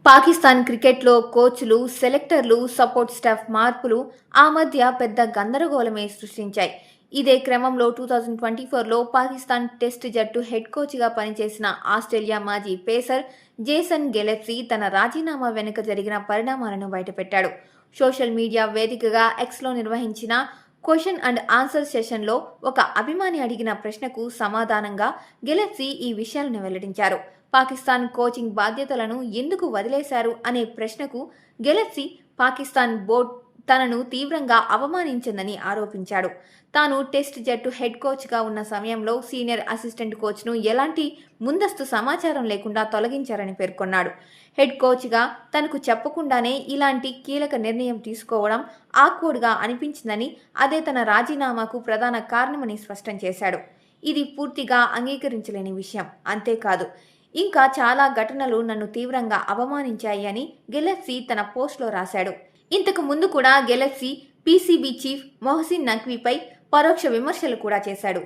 పాకిస్తాన్ క్రికెట్లో కోచ్లు, సెలెక్టర్లు, support staff మార్పులు ఆ మధ్య పెద్ద గందరగోళమే సృష్టించాయి. ఇదే క్రమంలో 2024లో పాకిస్తాన్ టెస్ట్ జట్టు హెడ్ కోచ్గా పనిచేసిన ఆస్ట్రేలియా మాజీ పేసర్ జేసన్ గెలెప్సీ తన రాజీనామా వెనుక జరిగిన పరిణామాలను బయటపెట్టాడు. సోషల్ మీడియా వేదికగా ఎక్స్లో నిర్వహించిన క్వశ్చన్ అండ్ ఆన్సర్ సెషన్లో ఒక అభిమాని అడిగిన ప్రశ్నకు సమాధానంగా గెలెప్సీ ఈ విషయాలను వెల్లడించారు. పాకిస్తాన్ కోచింగ్ బాధ్యతలను ఎందుకు వదిలేశారు అనే ప్రశ్నకు గెలెప్సీ పాకిస్తాన్ బోర్డు తనను తీవ్రంగా అవమానించిందని ఆరోపించాడు. తాను టెస్ట్ జట్టు హెడ్ కోచ్గా ఉన్న సమయంలో సీనియర్ అసిస్టెంట్ కోచ్ను ఎలాంటి ముందస్తు సమాచారం లేకుండా తొలగించారని పేర్కొన్నాడు. హెడ్ కోచ్గా తనకు చెప్పకుండానే ఇలాంటి కీలక నిర్ణయం తీసుకోవడం ఆక్వర్డ్గా అనిపించిందని, అదే తన రాజీనామాకు ప్రధాన కారణమని స్పష్టం చేశాడు. ఇది పూర్తిగా అంగీకరించలేని విషయం. అంతేకాదు, ఇంకా చాలా ఘటనలు నన్ను తీవ్రంగా అవమానించాయి అని గెలెప్సీ తన పోస్ట్లో రాశాడు. ఇంతకు ముందు కూడా గెలెప్సీ పీసీబీ చీఫ్ మొహసిన్ నఖ్వీపై పరోక్ష విమర్శలు కూడా చేశాడు.